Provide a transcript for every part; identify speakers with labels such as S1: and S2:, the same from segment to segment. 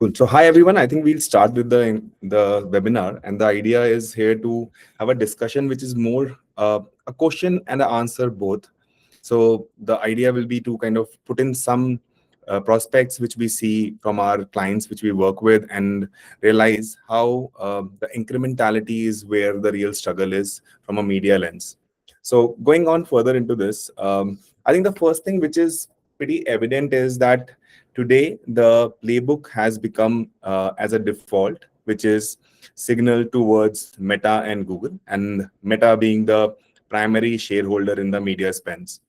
S1: Cool. So hi everyone. I think we'll start with the webinar, and the idea is here to have a discussion which is more a question and an answer both. So the idea will be to kind of put in some prospects which we see from our clients which we work with, and realize how the incrementality is where the real struggle is from a media lens. So going on further into this, I think the first thing which is pretty evident is that today the playbook has become as a default, which is signal towards Meta and Google, and Meta being the primary shareholder in the media spends.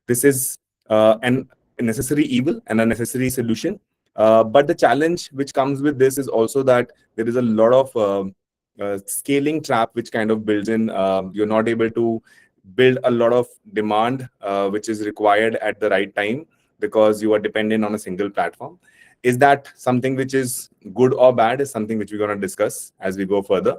S1: This is a necessary evil and a necessary solution. But the challenge which comes with this is also that there is a lot of scaling trap which kind of builds in. You're not able to build a lot of demand which is required at the right time because you are dependent on a single platform. Is that something which is good or bad is something which we're going to discuss as we go further.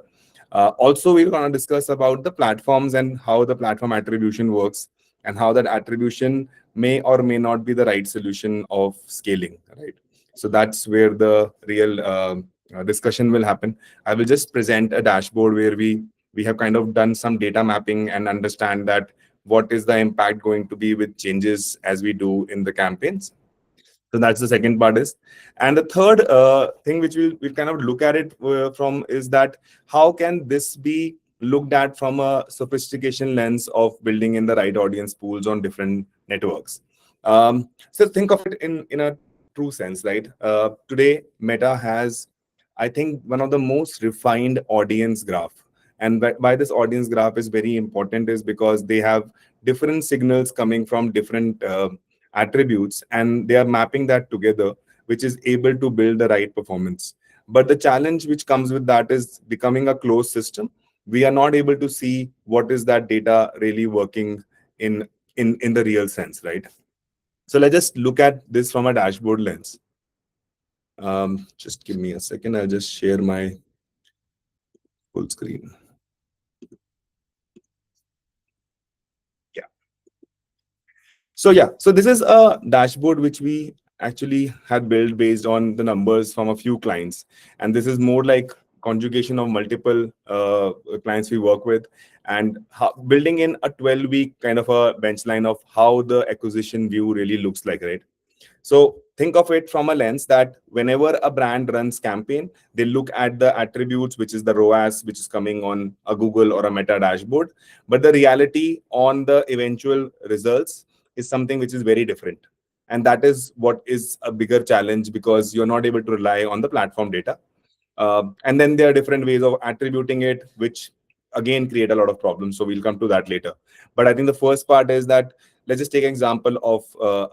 S1: Also, we're going to discuss about the platforms and how the platform attribution works, and how that attribution may or may not be the right solution of scaling, right? So that's where the real discussion will happen. I will just present a dashboard where we have kind of done some data mapping and understand that what is the impact going to be with changes as we do in the campaigns. So that's the second part is. And the third thing which we'll kind of look at it from is that how can this be looked at from a sophistication lens of building in the right audience pools on different networks. So think of it in a true sense, right? Today, Meta has, I think, one of the most refined audience graph. And why this audience graph is very important is because they have different signals coming from different attributes, and they are mapping that together, which is able to build the right performance. But the challenge which comes with that is becoming a closed system. We are not able to see what is that data really working in the real sense, right? So let's just look at this from a dashboard lens. Just give me a second. I'll just share my full screen. Yeah. So this is a dashboard which we actually had built based on the numbers from a few clients, and this is more like conjugation of multiple clients we work with, and building in a 12-week kind of a benchline of how the acquisition view really looks like, right? So think of it from a lens that whenever a brand runs campaign, they look at the attributes, which is the RoAS, which is coming on a Google or a Meta dashboard. But the reality on the eventual results is something which is very different. And that is what is a bigger challenge, because you're not able to rely on the platform data. And then there are different ways of attributing it, which again create a lot of problems. So we'll come to that later. But I think the first part is that let's just take an example of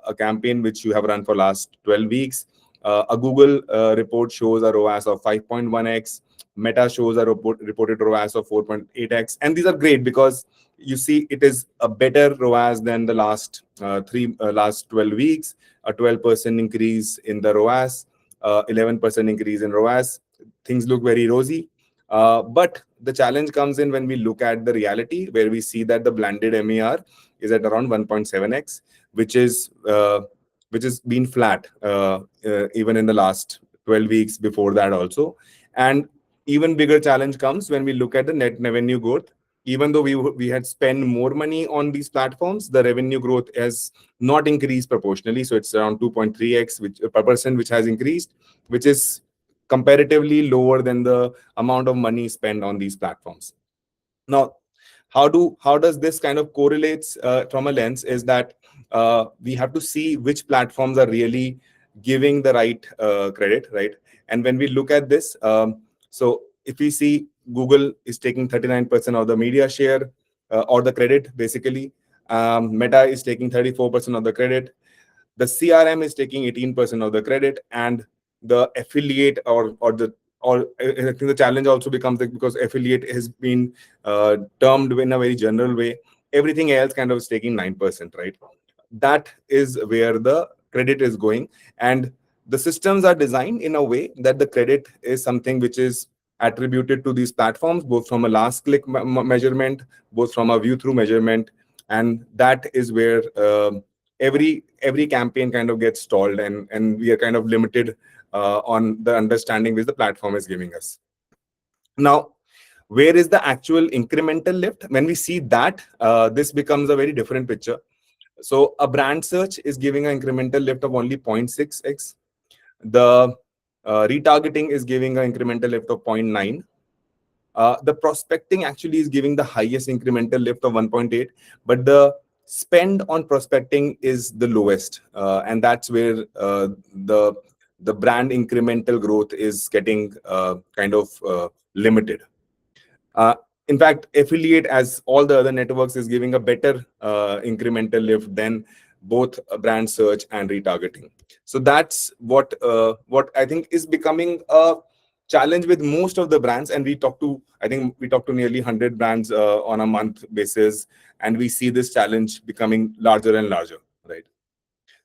S1: a campaign which you have run for last 12 weeks. A Google report shows a ROAS of 5.1x. Meta shows a reported ROAS of 4.8x. And these are great because you see it is a better ROAS than the last last 12 weeks, a 12% increase in the ROAS, 11% increase in ROAS. Things look very rosy. But the challenge comes in when we look at the reality, where we see that the blended MER is at around 1.7x, which is been flat even in the last 12 weeks before that also. And even bigger challenge comes when we look at the net revenue growth. Even though we had spent more money on these platforms, the revenue growth has not increased proportionally. So it's around 2.3x which per percent, which has increased, which is comparatively lower than the amount of money spent on these platforms. Now, how does this kind of correlates from a lens is that we have to see which platforms are really giving the right credit, right? And when we look at this, so if we see Google is taking 39% of the media share or the credit, basically, Meta is taking 34% of the credit, the CRM is taking 18% of the credit, and the affiliate or I think the challenge also becomes that because affiliate has been termed in a very general way, everything else kind of is taking 9%, right? That is where the credit is going. And the systems are designed in a way that the credit is something which is attributed to these platforms, both from a last click measurement, both from a view through measurement. And that is where every campaign kind of gets stalled, and we are kind of limited on the understanding which the platform is giving us. Now, where is the actual incremental lift? When we see that, this becomes a very different picture. So a brand search is giving an incremental lift of only 0.6x. The retargeting is giving an incremental lift of 0.9. The prospecting actually is giving the highest incremental lift of 1.8, but the spend on prospecting is the lowest, and that's where the brand incremental growth is getting kind of limited. Uh, in fact, affiliate, as all the other networks, is giving a better incremental lift than both brand search and retargeting. So that's what I think is becoming a challenge with most of the brands. And I think we talk to nearly 100 brands on a month basis, and we see this challenge becoming larger and larger, right?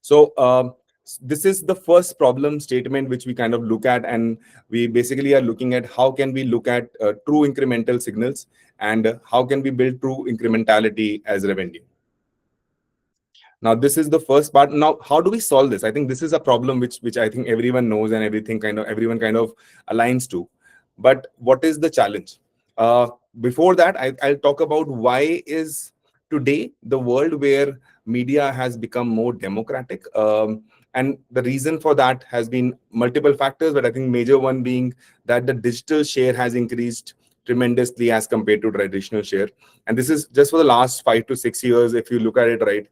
S1: So this is the first problem statement which we kind of look at, and we basically are looking at how can we look at true incremental signals, and how can we build true incrementality as revenue. Now, this is the first part. Now, how do we solve this? I think this is a problem which I think everyone knows and everyone kind of aligns to. But what is the challenge? Before that, I'll talk about why is today the world where media has become more democratic. And the reason for that has been multiple factors, but I think major one being that the digital share has increased tremendously as compared to traditional share. And this is just for the last 5 to 6 years. If you look at it, right,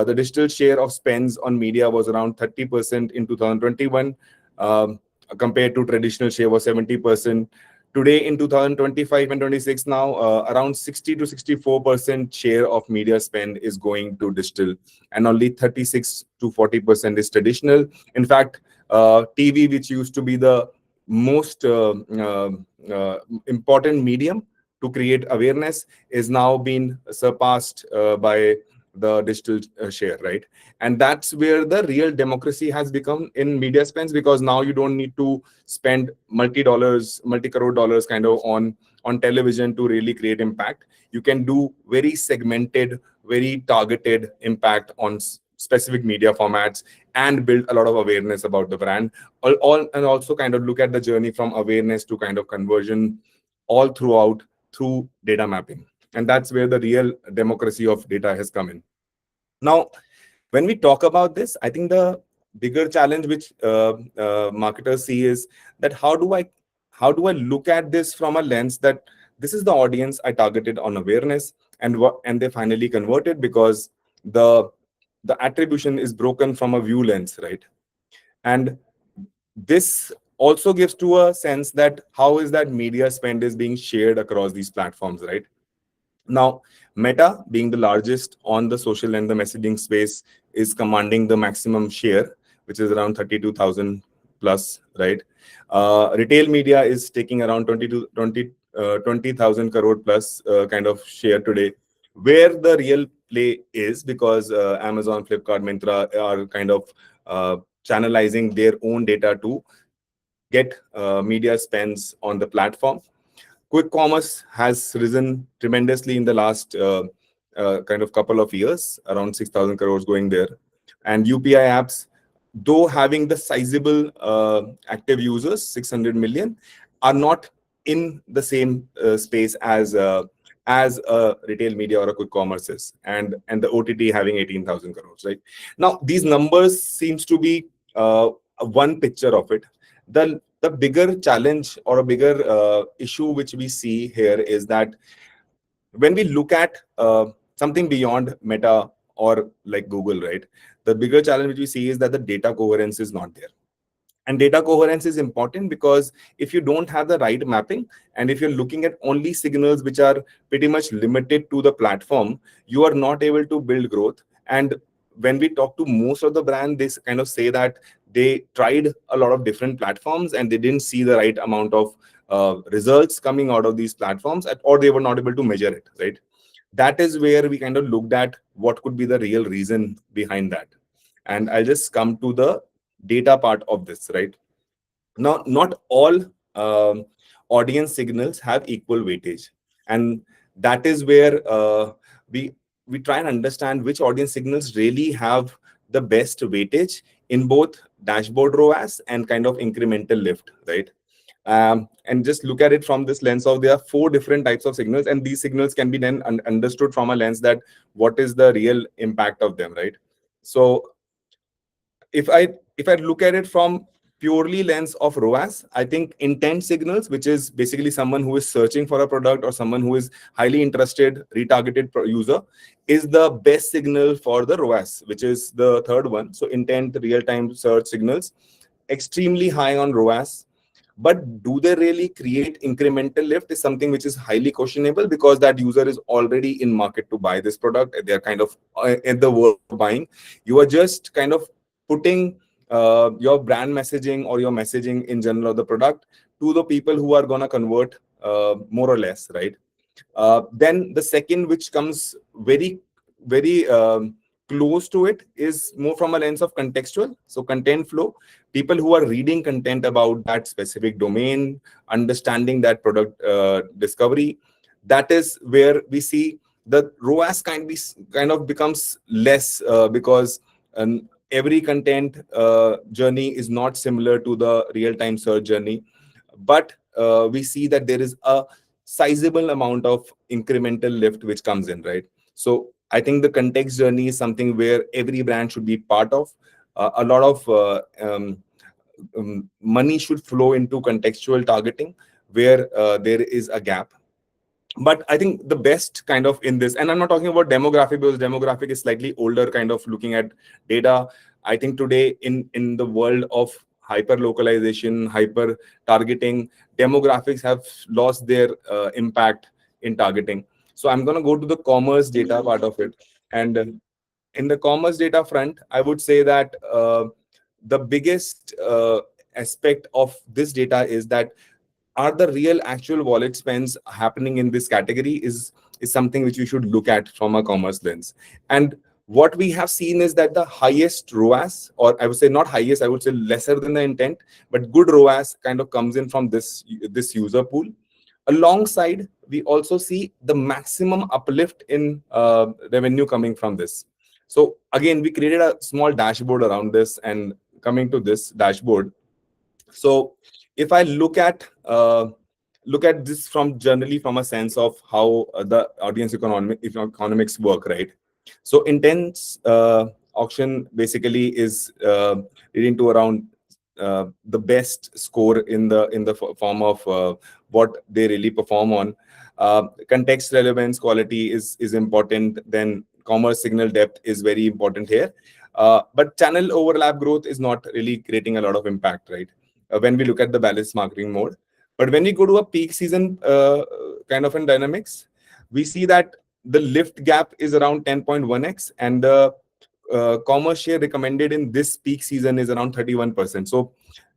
S1: the digital share of spends on media was around 30% in 2021, compared to traditional share was 70%. Today in 2025 and 26 now, around 60 to 64% share of media spend is going to digital, and only 36 to 40% is traditional. In fact, TV, which used to be the most important medium to create awareness, is now being surpassed by the digital share, right? And that's where the real democracy has become in media spends, because now you don't need to spend multi-crore dollars kind of on television to really create impact. You can do very segmented, very targeted impact on specific media formats and build a lot of awareness about the brand, and also kind of look at the journey from awareness to kind of conversion all throughout through data mapping. And that's where the real democracy of data has come in. Now, when we talk about this, I think the bigger challenge which marketers see is that how do I look at this from a lens that this is the audience I targeted on awareness, and they finally converted, because the attribution is broken from a view lens, right? And this also gives to a sense that how is that media spend is being shared across these platforms, right? Now, Meta, being the largest on the social and the messaging space, is commanding the maximum share, which is around 32,000 plus, right? Retail media is taking around 20,000 crore plus kind of share today. Where the real play is, because Amazon, Flipkart, Myntra are kind of channelizing their own data to get media spends on the platform. Quick commerce has risen tremendously in the last kind of couple of years, around 6,000 crores going there. And UPI apps, though having the sizable active users, 600 million, are not in the same space as a retail media or a quick commerce is, and the OTT having 18,000 crores, right? Now, these numbers seems to be one picture of it. The bigger challenge or a bigger issue which we see here is that when we look at something beyond Meta or like Google, right, the bigger challenge which we see is that the data coherence is not there. And data coherence is important because if you don't have the right mapping, and if you're looking at only signals which are pretty much limited to the platform, you are not able to build growth. And when we talk to most of the brand, they kind of say that they tried a lot of different platforms and they didn't see the right amount of results coming out of these platforms, or they were not able to measure it, right? That is where we kind of looked at what could be the real reason behind that. And I'll just come to the data part of this, right? Now, not all audience signals have equal weightage, and that is where we try and understand which audience signals really have the best weightage in both dashboard RoAS and kind of incremental lift, right? And just look at it from this lens of there are four different types of signals, and these signals can be then understood from a lens that what is the real impact of them, right? So if I look at it from purely lens of RoAS, I think intent signals, which is basically someone who is searching for a product or someone who is highly interested, retargeted user, is the best signal for the RoAS, which is the third one. So intent, real-time search signals, extremely high on RoAS. But do they really create incremental lift is something which is highly questionable, because that user is already in market to buy this product. They're kind of in the world of buying. You are just kind of putting your brand messaging or your messaging in general of the product to the people who are going to convert more or less, right? Then the second, which comes very close to it, is more from a lens of contextual. So content flow, people who are reading content about that specific domain, understanding that product discovery, that is where we see the RoAS kind of becomes less, because every content journey is not similar to the real-time search journey. But we see that there is a sizable amount of incremental lift which comes in, right? So I think the context journey is something where every brand should be part of. A lot of money should flow into contextual targeting, where there is a gap. But I think the best kind of in this, and I'm not talking about demographic, because demographic is slightly older kind of looking at data. I think today in the world of hyper localization, hyper targeting, demographics have lost their impact in targeting. So I'm going to go to the commerce data part of it. And in the commerce data front, I would say that the biggest aspect of this data is that are the real actual wallet spends happening in this category is something which we should look at from a commerce lens. And what we have seen is that the highest RoAS, or I would say not highest, I would say lesser than the intent, but good RoAS kind of comes in from this user pool. Alongside, we also see the maximum uplift in revenue coming from this. So again, we created a small dashboard around this, and coming to this dashboard. So if I look at this from generally from a sense of how the audience economics work, right? So intense auction basically is leading to around the best score in the form of what they really perform on. Context relevance quality is important. Then commerce signal depth is very important here. But channel overlap growth is not really creating a lot of impact, right? When we look at the balanced marketing mode. But when we go to a peak season kind of in dynamics, we see that the lift gap is around 10.1x, and the commerce share recommended in this peak season is around 31%. So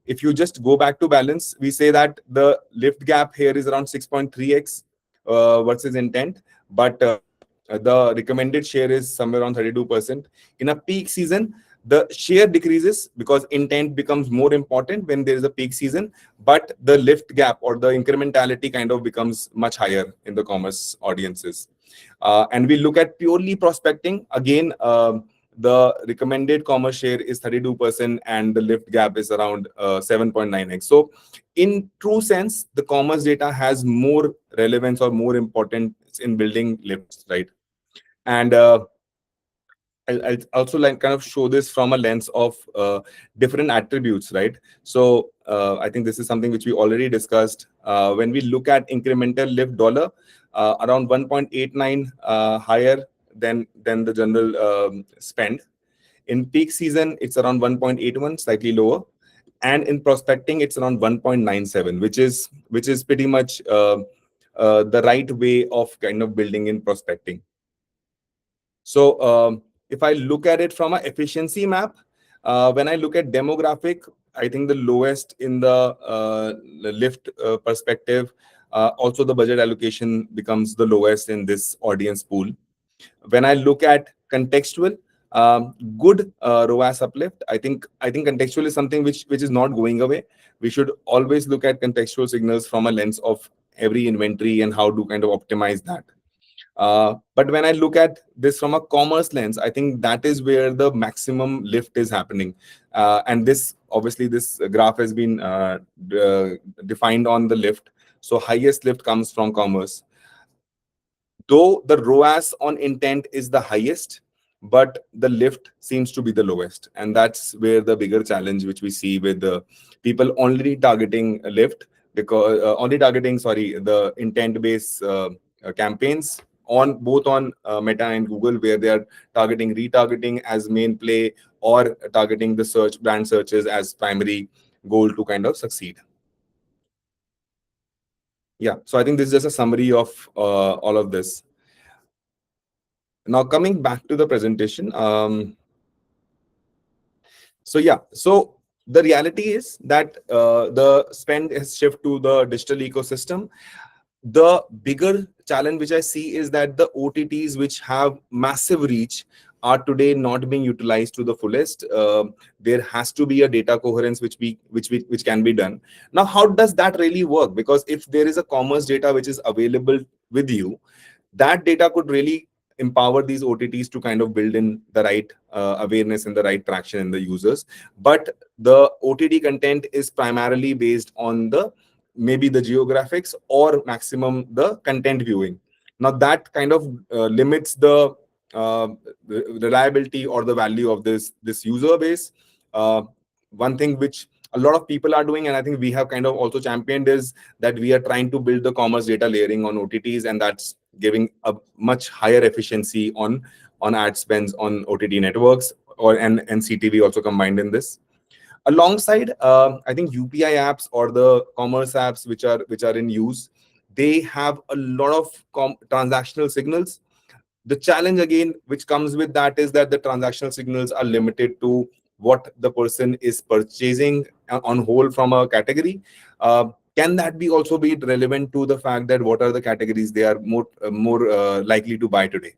S1: if you just go back to balance, we say that the lift gap here is around 6.3x versus intent, but the recommended share is somewhere around 32%. In a peak season, the share decreases because intent becomes more important when there is a peak season, but the lift gap or the incrementality kind of becomes much higher in the commerce audiences. And we look at purely prospecting. Again, the recommended commerce share is 32% and the lift gap is around 7.9x. So in true sense, the commerce data has more relevance or more importance in building lifts, right? And I'll also like kind of show this from a lens of different attributes, right? So I think this is something which we already discussed. When we look at incremental lift dollar, around 1.89 higher than the general spend. In peak season, it's around 1.81, slightly lower. And in prospecting, it's around 1.97, which is pretty much the right way of kind of building in prospecting. So if I look at it from an efficiency map, when I look at demographic, I think the lowest in the lift perspective. Also, the budget allocation becomes the lowest in this audience pool. When I look at contextual, good RoAS uplift. I think contextual is something which is not going away. We should always look at contextual signals from a lens of every inventory and how to kind of optimize that. But when I look at this from a commerce lens, I think that is where the maximum lift is happening. And this, obviously, this graph has been defined on the lift. So highest lift comes from commerce. Though the RoAS on intent is the highest, but the lift seems to be the lowest. And that's where the bigger challenge which we see with the people only targeting a lift, because only targeting, sorry, the intent-based campaigns on both on Meta and Google, where they are targeting retargeting as main play, or targeting the search brand searches as primary goal to kind of succeed. Yeah, so I think this is just a summary of all of this. Now coming back to the presentation, so the reality is that the spend has shifted to the digital ecosystem. The bigger challenge which I see is that the OTTs which have massive reach are today not being utilized to the fullest. There has to be a data coherence which can be done. Now, how does that really work? Because if there is a commerce data which is available with you, that data could really empower these OTTs to kind of build in the right awareness and the right traction in the users. But the OTT content is primarily based on the maybe the geographics or maximum the content viewing. Now that kind of limits the reliability or the value of this user base. One thing which a lot of people are doing, and I think we have kind of also championed, is that we are trying to build the commerce data layering on OTTs, and that's giving a much higher efficiency on ad spends on OTT networks, or and CTV also combined in this. Alongside, I think UPI apps or the commerce apps which are in use, they have a lot of transactional signals. The challenge again which comes with that is that the transactional signals are limited to what the person is purchasing on whole from a category. Can that be also be relevant to the fact that what are the categories they are more likely to buy today?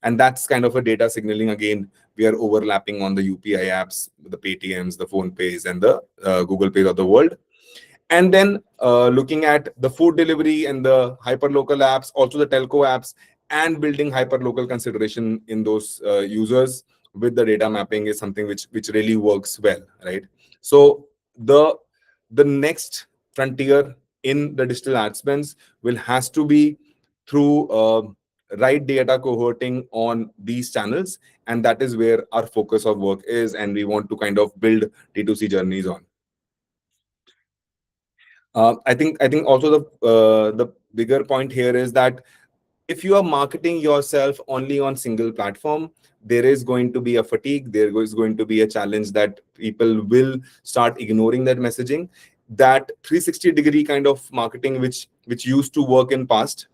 S1: And that's kind of a data signaling. Again, we are overlapping on the UPI apps, the Paytms, the Phone Pays, and the Google Pays of the world. And then looking at the food delivery and the hyperlocal apps, also the telco apps, and building hyperlocal consideration in those users with the data mapping is something which really works well, right? So the next frontier in the digital ad spends will has to be through right data cohorting on these channels, and that is where our focus of work is, and we want to kind of build D2C journeys on. I think also the bigger point here is that if you are marketing yourself only on single platform, there is going to be a fatigue. There is going to be a challenge that people will start ignoring that messaging. That 360-degree kind of marketing, which used to work in past.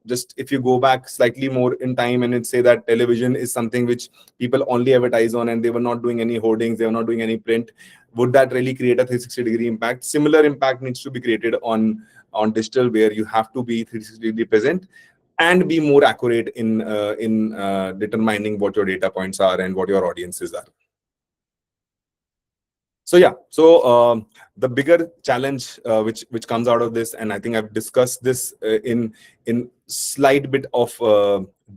S1: Just if you go back slightly more in time and it say that television is something which people only advertise on, and they were not doing any hoardings, they were not doing any print, would that really create a 360-degree impact? Similar impact needs to be created on digital, where you have to be 360-degree present and be more accurate in determining what your data points are and what your audiences are. So yeah, so the bigger challenge which comes out of this, and I think I've discussed this in slight bit of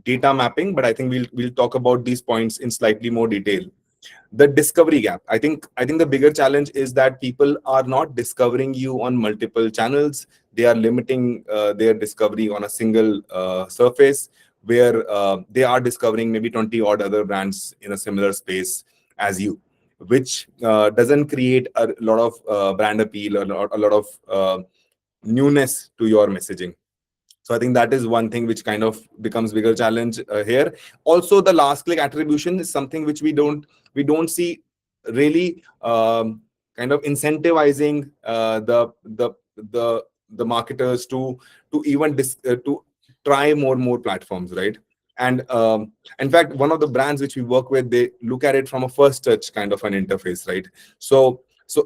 S1: data mapping, but I think we'll talk about these points in slightly more detail. The discovery gap. I think the bigger challenge is that people are not discovering you on multiple channels. They are limiting their discovery on a single surface, where they are discovering maybe 20 odd other brands in a similar space as you, which doesn't create a lot of brand appeal or a lot of newness to your messaging. So I think that is one thing which kind of becomes bigger challenge here. Also, the last click attribution is something which we don't see really kind of incentivizing the marketers to even to try more platforms, right? And in fact, one of the brands which we work with, they look at it from a first touch kind of an interface, right? So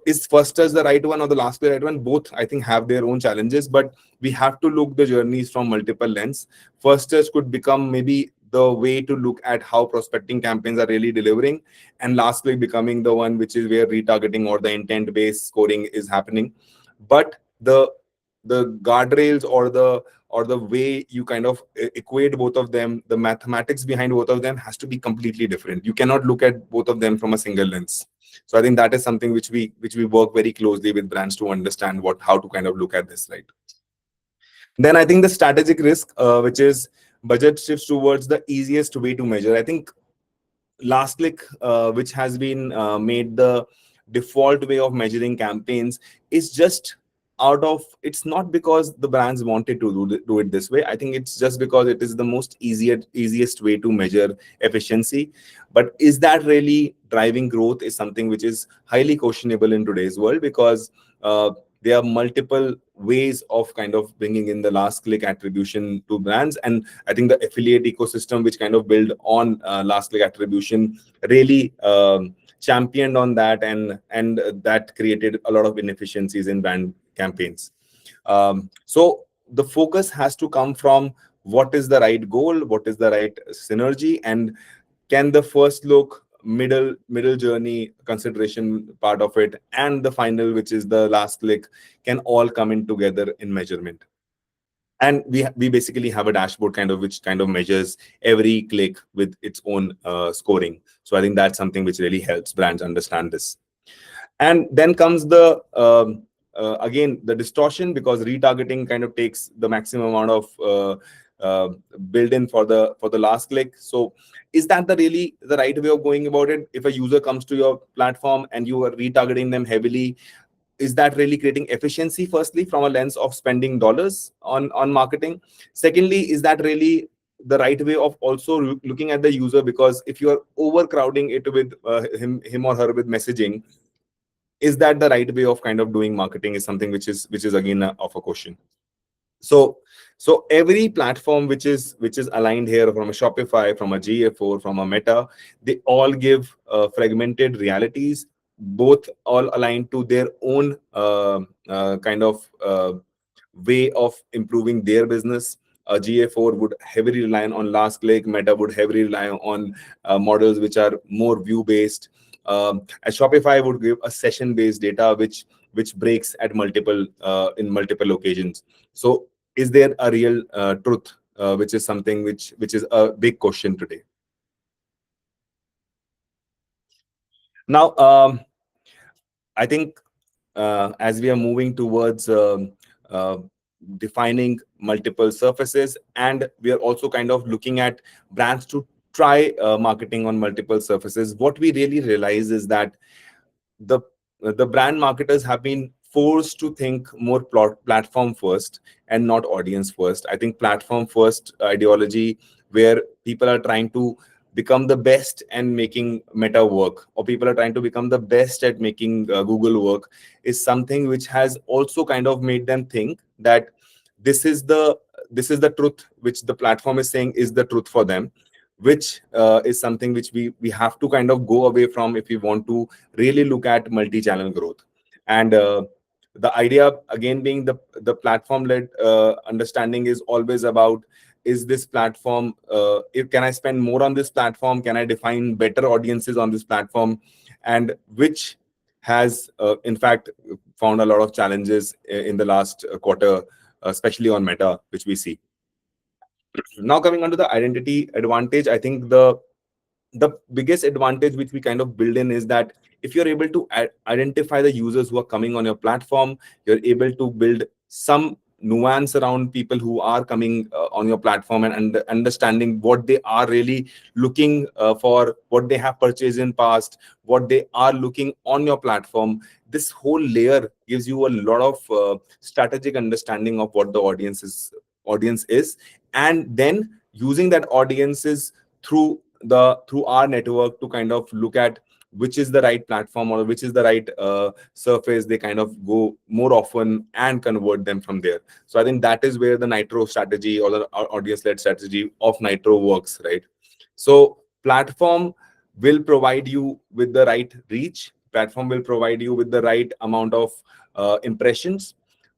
S1: is first touch the right one or the last click the right one? Both, I think, have their own challenges, but we have to look the journeys from multiple lens. First touch could become maybe the way to look at how prospecting campaigns are really delivering, and lastly becoming the one which is where retargeting or the intent based scoring is happening. But the the guardrails or the way you kind of equate both of them, the mathematics behind both of them has to be completely different. You cannot look at both of them from a single lens. So I think that is something which we work very closely with brands to understand how to kind of look at this, right? Then I think the strategic risk, which is budget shifts towards the easiest way to measure. I think last click, which has been made the default way of measuring campaigns, is just out of, it's not because the brands wanted to do it this way. I think it's just because it is the most easiest way to measure efficiency. But is that really driving growth is something which is highly questionable in today's world, because there are multiple ways of kind of bringing in the last click attribution to brands. And I think the affiliate ecosystem, which kind of build on last click attribution, really championed on that, and that created a lot of inefficiencies in brand campaigns. So the focus has to come from what is the right goal, what is the right synergy, and can the first look, middle journey consideration part of it, and the final, which is the last click, can all come in together in measurement. And we basically have a dashboard kind of which kind of measures every click with its own scoring. So I think that's something which really helps brands understand this. And then comes the again the distortion, because retargeting kind of takes the maximum amount of build in for the last click. So is that really the right way of going about it? If a user comes to your platform and you are retargeting them heavily, is that really creating efficiency, firstly, from a lens of spending dollars on marketing? Secondly, is that really the right way of also looking at the user? Because if you are overcrowding it with him or her with messaging, is that the right way of kind of doing marketing, is something which is again of a question. So every platform which is aligned here, from a Shopify, from a GA4, from a Meta, they all give fragmented realities, both all aligned to their own kind of way of improving their business. GA4 would heavily rely on last click. Meta would heavily rely on models which are more view based. And Shopify would give a session based data which breaks at multiple in multiple occasions. So is there a real truth, which is something which is a big question today. Now, I think as we are moving towards defining multiple surfaces, and we are also kind of looking at brands to try marketing on multiple surfaces, what we really realize is that the brand marketers have been forced to think more platform first and not audience first. I think platform first ideology, where people are trying to become the best and making Meta work, or people are trying to become the best at making Google work, is something which has also kind of made them think that this is the truth which the platform is saying is the truth for them, which is something which we have to kind of go away from if we want to really look at multi-channel growth. And the idea again being the platform-led understanding is always about, is this platform, can I spend more on this platform? Can I define better audiences on this platform? And which has in fact found a lot of challenges in the last quarter, especially on Meta, which we see. Now coming on to the identity advantage, I think the biggest advantage which we kind of build in is that if you're able to identify the users who are coming on your platform, you're able to build some nuance around people who are coming on your platform, and understanding what they are really looking for, what they have purchased in past, what they are looking on your platform. This whole layer gives you a lot of strategic understanding of what the audience is, and then using that audiences through our network to kind of look at which is the right platform or which is the right surface. They kind of go more often and convert them from there. So I think that is where the Nitro strategy, or the audience-led strategy of Nitro works, right? So platform will provide you with the right reach. Platform will provide you with the right amount of impressions.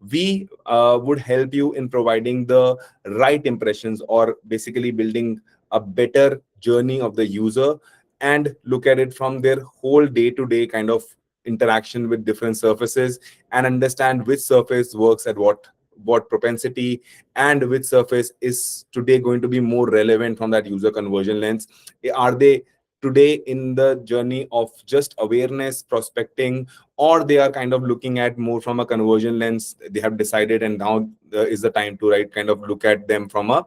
S1: We would help you in providing the right impressions, or basically building a better journey of the user, and look at it from their whole day-to-day kind of interaction with different surfaces, and understand which surface works at what what propensity and which surface is today going to be more relevant from that user conversion lens. Are they today in the journey of just awareness prospecting, or they are kind of looking at more from a conversion lens? They have decided, and now is the time to right kind of look at them from a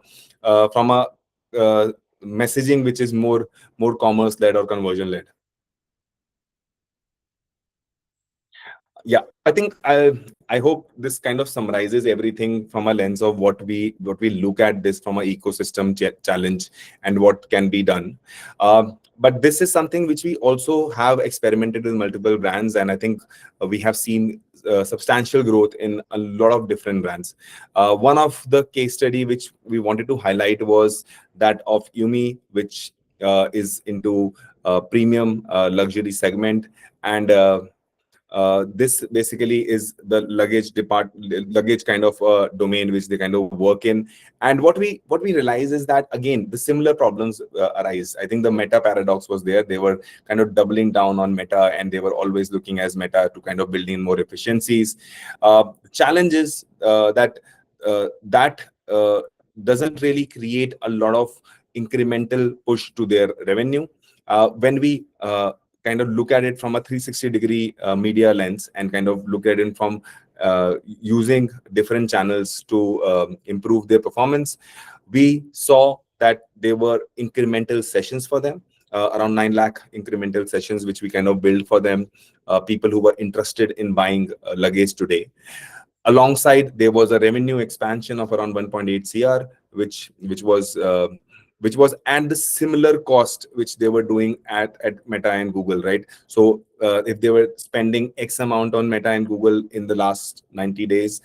S1: messaging which is more commerce led or conversion led. Yeah, I think I hope this kind of summarizes everything from a lens of what we look at this from an ecosystem challenge and what can be done. But this is something which we also have experimented with multiple brands, and I think we have seen substantial growth in a lot of different brands. One of the case study which we wanted to highlight was that of Yumi, which is into premium luxury segment, and this basically is the luggage kind of domain which they kind of work in. And what we realize is that again the similar problems arise. I think the meta paradox was there. They were kind of doubling down on meta, and they were always looking as meta to kind of build in more efficiencies. Challenges that doesn't really create a lot of incremental push to their revenue. When we kind of look at it from a 360-degree media lens and kind of look at it from using different channels to improve their performance, we saw that there were incremental sessions for them, around 9 lakh incremental sessions, which we kind of build for them, people who were interested in buying luggage today. Alongside, there was a revenue expansion of around 1.8 cr, which was and the similar cost which they were doing at Meta and Google, right? So if they were spending X amount on Meta and Google in the last 90 days,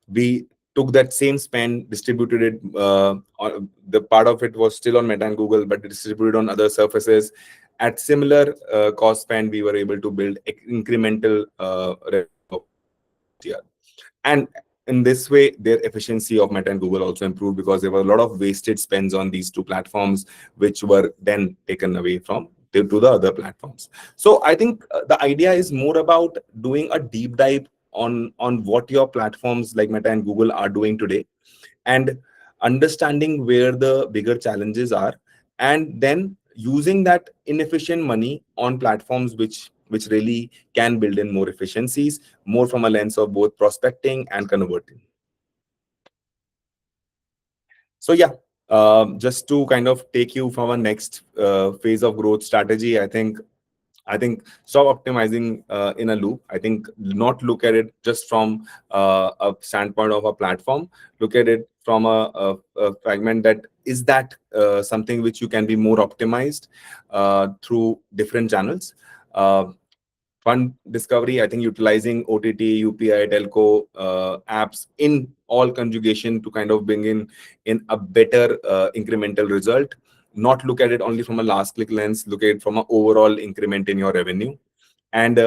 S1: we took that same spend, distributed it. The part of it was still on Meta and Google, but distributed on other surfaces. At similar cost spend, we were able to build incremental revenue here. And in this way, their efficiency of Meta and Google also improved, because there were a lot of wasted spends on these two platforms, which were then taken away from to the other platforms. So I think the idea is more about doing a deep dive on what your platforms like Meta and Google are doing today, and understanding where the bigger challenges are, and then using that inefficient money on platforms which really can build in more efficiencies, more from a lens of both prospecting and converting. So yeah, just to kind of take you from a next phase of growth strategy, I think stop optimizing in a loop. I think not look at it just from a standpoint of a platform. Look at it from a fragment that is that something which you can be more optimized through different channels. Fund discovery, I think utilizing OTT, UPI, telco apps in all conjugation to kind of bring in a better incremental result. Not look at it only from a last click lens, look at it from an overall increment in your revenue, and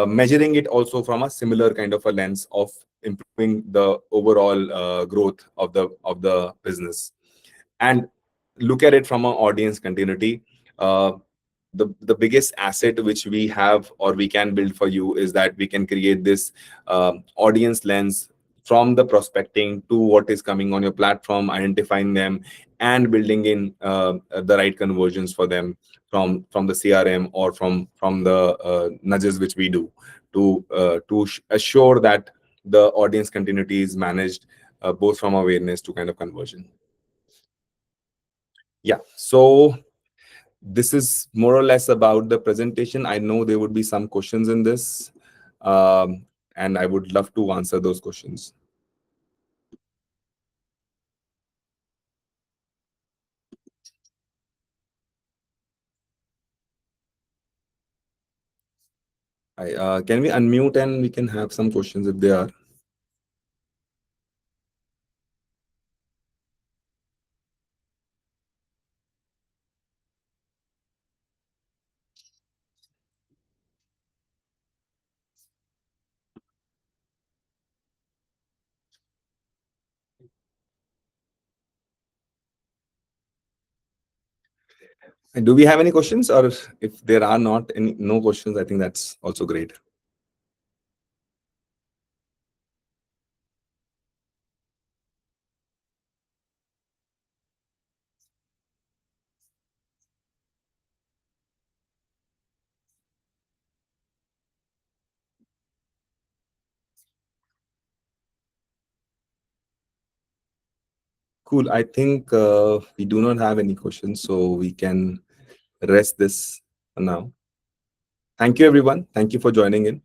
S1: measuring it also from a similar kind of a lens of improving the overall growth of the business, and look at it from an audience continuity. The biggest asset which we have or we can build for you is that we can create this audience lens from the prospecting to what is coming on your platform, identifying them and building in the right conversions for them from the CRM or from the nudges which we do to assure that the audience continuity is managed both from awareness to kind of conversion. Yeah, so this is more or less about the presentation. I know there would be some questions in this, and I would love to answer those questions. Can we unmute and we can have some questions if there are? And do we have any questions, or if there are not any no questions, I think that's also great. Cool. I think we do not have any questions, so we can rest this now. Thank you, everyone. Thank you for joining in.